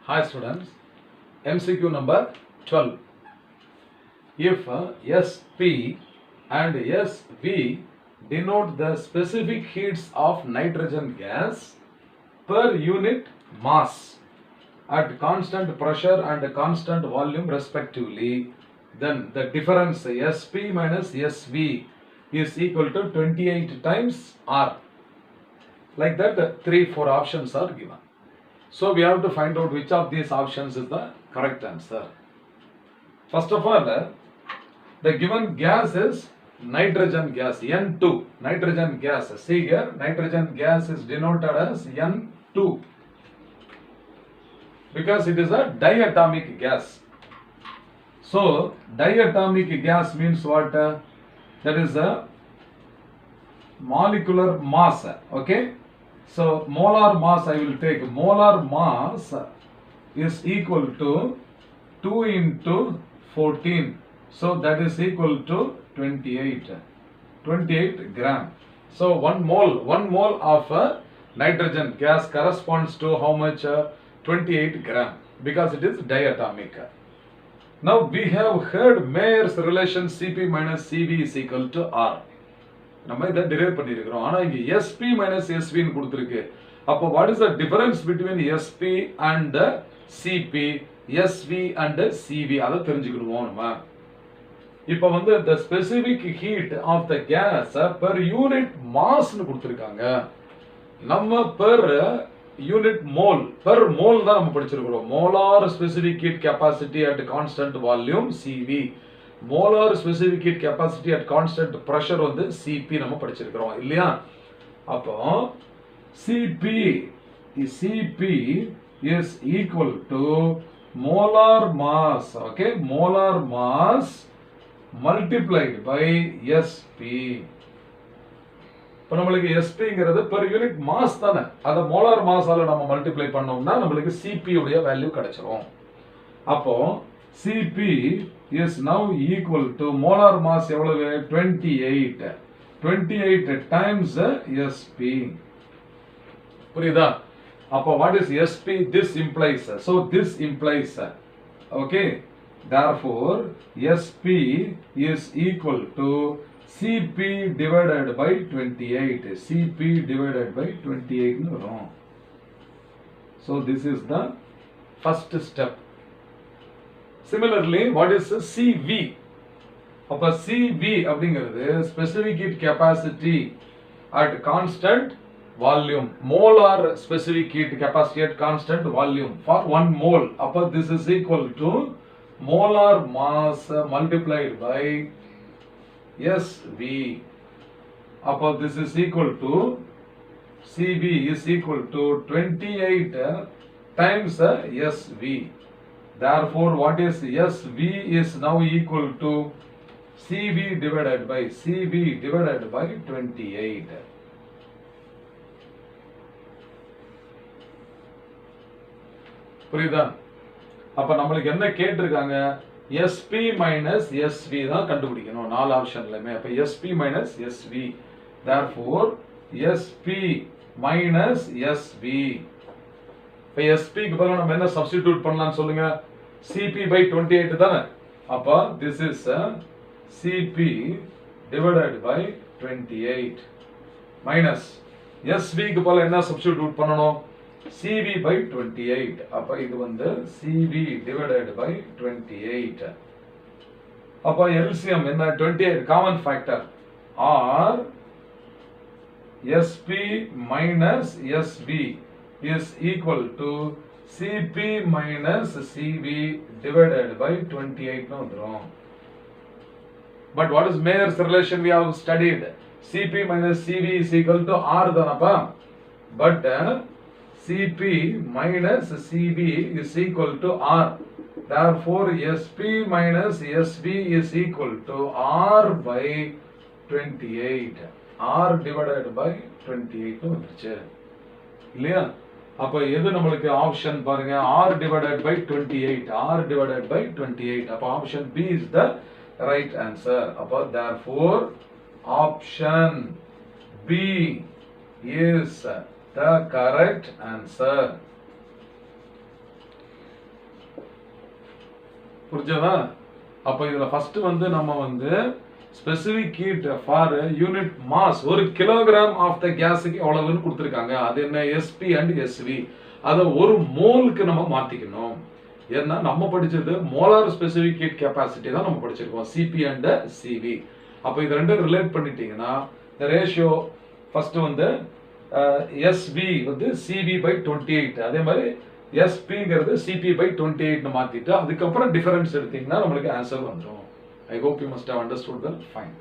Hi students, MCQ number 12. If Sp and Sv denote the specific heats of nitrogen gas per unit mass at constant pressure and constant volume respectively, then the difference Sp minus Sv is equal to 28 times R. Like that, 3-4 options are given. So we have to find out which of these options is the correct answer. First of all, the given gas is nitrogen gas, N2, nitrogen gas. See here, nitrogen gas is denoted as N2 because it is a diatomic gas. So, diatomic gas means what? That is a molecular mass, okay? So, molar mass I will take. Molar mass is equal to 2 into 14. So, that is equal to 28 gram. So, 1 mole of nitrogen gas corresponds to how much? 28 gram because it is diatomic. Now, we have heard Mayer's relation Cp minus Cv is equal to R. நம்ம இதை derive பண்ணியிருக்கிறோம். ஆனா இங்க Sp minus Sv ன்னு கொடுத்திருக்கு. அப்போ what is the difference between Sp and Cp, Sv and Cv? அதை தெரிஞ்சுக்கணும் நம்ம. இப்போ வந்து the specific heat of the gas per unit mass ன்னு கொடுத்திருக்காங்க. நம்ம per unit mole, per mole தான் நம்ம படிச்சிருக்கிறோம். Molar specific heat capacity at constant volume Cv. Molar specific heat capacity at constant pressure வந்து Cp நம்ம படிச்சிருக்கிறோம் இல்லையா? அப்போ Cp is equal to molar mass, okay? Molar mass multiplied by Sp. இப்போ நம்மளுக்கு Spங்கிறது per unit mass தானே. அதை molar mass ஆல நம்ம multiply பண்ணோம்னா நம்மளுக்கு Cp உடைய வேல்யூ கிடைச்சிரும். அப்போ Cp is now equal to molar mass எவ்வளவு? 28 times Sp. புரியுதா? அப்போ what is Sp? This implies, so this implies, okay, therefore Sp is equal to Cp divided by 28. Cp divided by 28 ன்னு வரும். So this is the first step. Similarly, what is Cv? அப்ப Cv அப்படிங்கிறது specific heat capacity at constant volume. Molar specific heat capacity at constant volume for 1 mole. அப்ப this is equal to molar mass multiplied by Sv. அப்ப this is equal to Cv is equal to 28 times Sv. Therefore, what is Sv is now equal to Cv divided by 28. புரியுதா? அப்ப நம்மளுக்கு என்ன கேட்டிருக்காங்க? Sp minus Sv தான் கண்டுபிடிக்கணும் 4 ஆப்ஷன்லயுமே. அப்ப Sp minus Sv. Therefore, Sp minus Sv. இப்போ Sp க்கு பதிலா நம்ம என்ன சப்ஸ்டிட்யூட் பண்ணலாம்னு சொல்லுங்க? Cp by 28 தானே. அப்ப this is Cp divided by 28 minus Sv க்கு பதிலா என்ன சப்ஸ்டிட்யூட் பண்ணணும்? Cv by 28. அப்ப இது வந்து Cv divided by 28. அப்ப LCM என்ன? 28 common factor or Sp minus Sv is equal to Cp minus Cv divided by 28 ன்னு வந்துரும். But what is Mayer's relation we have studied? Cp minus Cv is equal to R தானப்பா. But Cp minus Cv is equal to R. Therefore, Sp minus Sv is equal to R by 28. R divided by 28 ன்னு வந்துருச்சு இல்லையா? அப்ப எது நம்மளுக்கு option பாருங்க? R divided by 28. R divided by 28. அப்ப option B is the right answer. அப்ப therefore option B is the correct answer. புரிஞ்சதா? அப்ப இதுல ஃபர்ஸ்ட் வந்து நம்ம வந்து specific heat for unit mass, ஒரு கிலோகிராம் ஆஃப் த கேஸுக்கு எவ்வளவுன்னு கொடுத்துருக்காங்க. அது என்ன? SP and SV. அதை ஒரு மோலுக்கு நம்ம மாத்திக்கணும். ஏன்னா நம்ம படிச்சது மோலார் ஸ்பெசிபிக் ஹீட் கெப்பாசிட்டி தான் நம்ம படிச்சிருக்கோம், சிபி அண்ட் சிவி. அப்போ இது ரெண்டும் ரிலேட் பண்ணிட்டீங்கன்னா இந்த ரேஷியோ ஃபர்ஸ்ட் வந்து எஸ்வி வந்து சிவி பை 28, அதே மாதிரி எஸ்பிங்கிறது சிபி பை 28 மாத்திட்டு அதுக்கப்புறம் டிஃபரன்ஸ் எடுத்தீங்கன்னா நம்மளுக்கு ஆன்சர் வந்துடும். I hope you must have understood that. Fine.